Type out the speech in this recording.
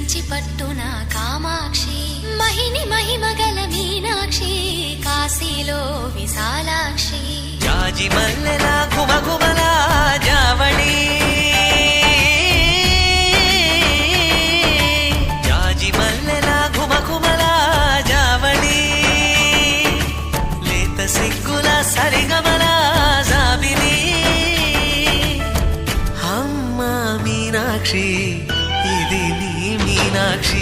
కంచి పట్టున కామాక్షి మహిని మహిమగల మీనాక్షి కాశీలో విశాలాక్షి జాజి మల్లెల ఘుమఘుమల జావళి జాజి మల్లెల ఘుమఘుమల జావళి లేత సిగ్గుల సరిగమల జాబిలి అమ్మ మీనాక్షి ఇది నీ మీనాక్షి